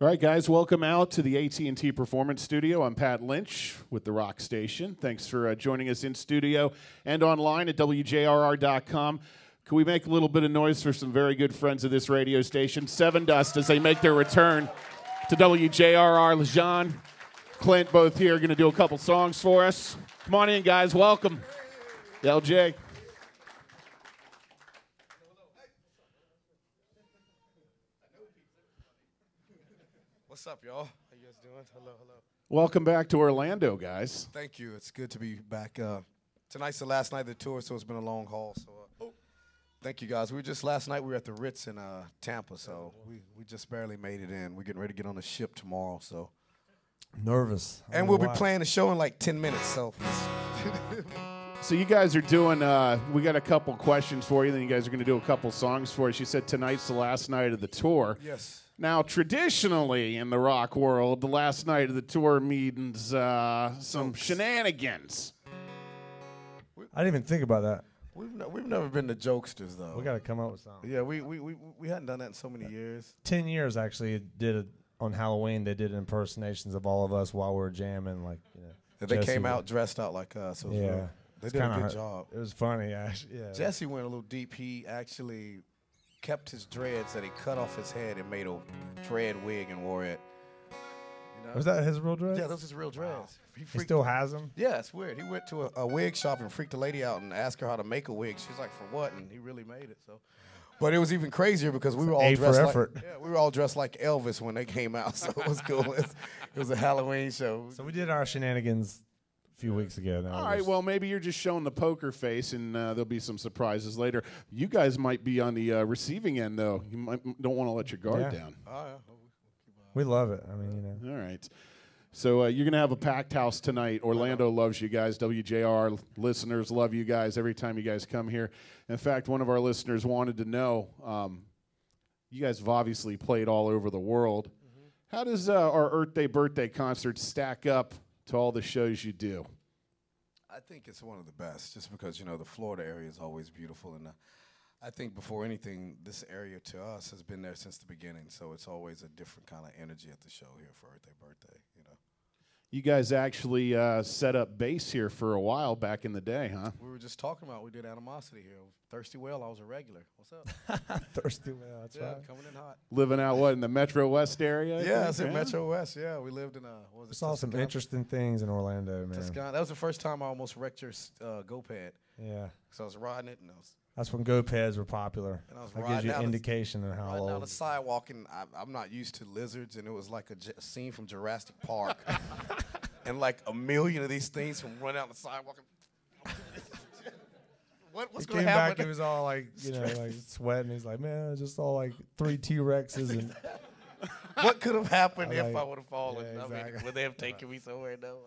All right, guys, welcome out to the AT&T Performance Studio. I'm Pat Lynch with the Rock Station. Thanks for joining us in studio and online at WJRR.com. Can we make a little bit of noise for some very good friends of this radio station, Sevendust, as they make their return to WJRR. LeJean, Clint, both here, are going to do a couple songs for us. Come on in, guys. Welcome. LJ. What's up, y'all? How you guys doing? Hello, hello. Welcome back to Orlando, guys. Thank you. It's good to be back. Tonight's the last night of the tour, so it's been a long haul. So, thank you, guys. Last night we were at the Ritz in Tampa, so we just barely made it in. We're getting ready to get on the ship tomorrow, so. Nervous. And we'll be playing the show in like 10 minutes, so. So you guys are doing, we got a couple questions for you, then you guys are going to do a couple songs for us. You said tonight's the last night of the tour. Yes. Now, traditionally in the rock world, the last night of the tour means some shenanigans. I didn't even think about that. We've never been the jokesters, though. We got to come up with something. Yeah, we hadn't done that in so many years. 10 years, actually, did it on Halloween. They did impersonations of all of us while we were jamming. Like, you know, They came out dressed out like us. So yeah. They did a good job. It was funny, actually. Yeah. Jesse went a little deep. He actually kept his dreads that he cut off his head and made a dread wig and wore it. You know? Was that his real dreads? Yeah, those are his real dreads. He still has them? Yeah, it's weird. He went to a wig shop and freaked a lady out and asked her how to make a wig. She's like, for what? And he really made it. So, but it was even crazier because we were all dressed we were all dressed like Elvis when they came out. So it was cool. It was a Halloween show. So we did our shenanigans a few weeks ago. Now all right, well, maybe you're just showing the poker face, and there'll be some surprises later. You guys might be on the receiving end, though. You don't want to let your guard down. Oh, yeah. We love it. I mean, you know. All right. So you're going to have a packed house tonight. Orlando loves you guys. WJR listeners love you guys every time you guys come here. In fact, one of our listeners wanted to know, you guys have obviously played all over the world. Mm-hmm. How does our Earth Day birthday concert stack up to all the shows you do? I think it's one of the best, just because, you know, the Florida area is always beautiful. And I think before anything, this area to us has been there since the beginning. So it's always a different kind of energy at the show here for Earth Day birthday, you know. You guys actually set up base here for a while back in the day, huh? We were just talking about, we did Animosity here. Thirsty Whale, I was a regular. What's up? Thirsty Whale, that's right. Coming in hot. Living out, what, in the Metro West area? Yeah, it's in Metro West, yeah. We lived in, I saw some interesting things in Orlando, man. That was the first time I almost wrecked your GoPad. Yeah. Because I was riding it, and that's when GoPads were popular. And I was that gives you an indication of how old. Down the sidewalk, and I'm not used to lizards, and it was like a scene from Jurassic Park. And like a million of these things from running down the sidewalk. What's going to happen? Back, he was all like, you know, like sweating. He's like, man, I just saw like 3 T-Rexes. And what could have happened if I would have fallen? Yeah, exactly. I mean, would they have taken me somewhere? No.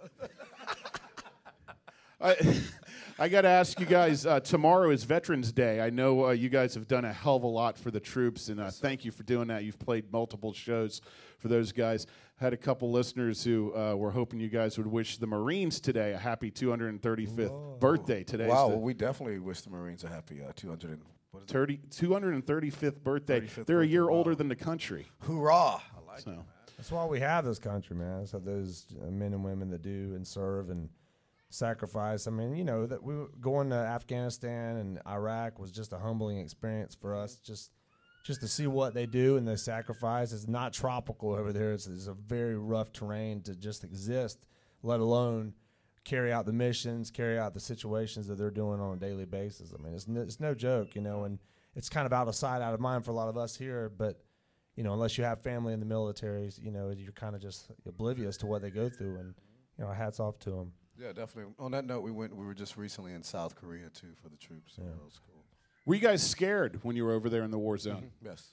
I got to ask you guys, tomorrow is Veterans Day. I know you guys have done a hell of a lot for the troops, and thank you for doing that. You've played multiple shows for those guys. Had a couple listeners who were hoping you guys would wish the Marines today a happy 235th birthday today. Wow, well, we definitely wish the Marines a happy 235th birthday. They're a year older than the country. Hoorah! I like it. That's why we have this country, man. So those men and women that do and serve and sacrifice. I mean, you know, that we were going to Afghanistan and Iraq was just a humbling experience for us. Just to see what they do and the sacrifice. It's not tropical over there. It's a very rough terrain to just exist, let alone carry out the missions, carry out the situations that they're doing on a daily basis. I mean, it's no joke, you know, and it's kind of out of sight, out of mind for a lot of us here. But, you know, unless you have family in the military, you know, you're kind of just oblivious to what they go through. And, you know, hats off to them. Yeah, definitely. On that note, we were just recently in South Korea, too, for the troops. So that was cool. Were you guys scared when you were over there in the war zone? Mm-hmm. Yes.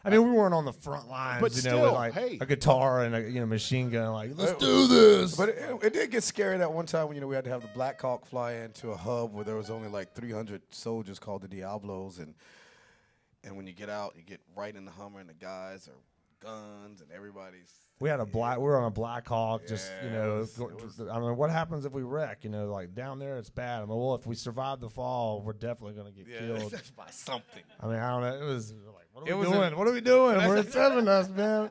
I mean, we weren't on the front lines, but you still, know, with like a guitar and a machine gun, like, let's do this. But it did get scary that one time when, you know, we had to have the Black Hawk fly into a hub where there was only like 300 soldiers called the Diablos, and when you get out, you get right in the Hummer, and the guys are guns, and everybody's. We were on a Black Hawk, just, you know, I mean, what happens if we wreck? You know, like down there, it's bad. I mean, well, if we survive the fall, we're definitely going to get killed. By something. I mean, I don't know. It was like, what are we doing? What are we doing? We're at Sevendust, man.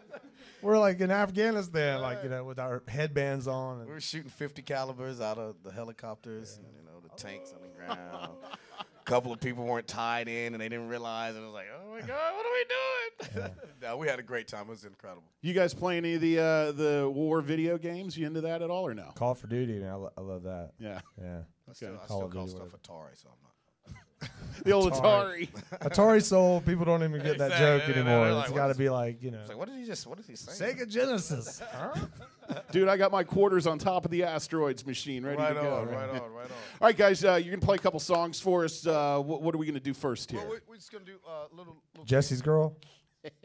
we're like in Afghanistan, like, you know, with our headbands on. And we were shooting 50 calibers out of the helicopters, and, you know, the tanks on the ground. A couple of people weren't tied in, and they didn't realize. And it was like, oh, my God, what are we doing? No, we had a great time. It was incredible. You guys play any of the war video games? You into that at all or no? Call for Duty, man. I love that. Yeah. Yeah. I still call stuff Atari, so I'm not. The old Atari. Atari sold. People don't even get that joke anymore. Like, it's got to be like, you know. Like, what is he saying? Sega Genesis. Huh? Dude, I got my quarters on top of the asteroids machine ready to go. Right on. All right, guys, you're going to play a couple songs for us. What are we going to do first here? Well, we're just going to do little Jesse's Girl.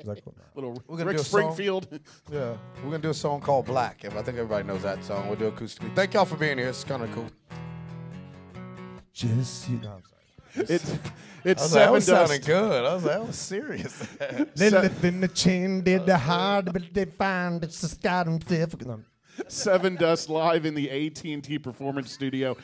Little we're gonna Rick do a Springfield. Yeah, we're going to do a song called Black. I think everybody knows that song. We'll do acoustically. Thank y'all for being here. It's kind of cool. Jesse. No, I'm sorry. It's That Seven was Dust. sounding good. That was serious. They lived in the chain, did the hard, but they find it's just got them difficult. Sevendust live in the AT&T Performance Studio.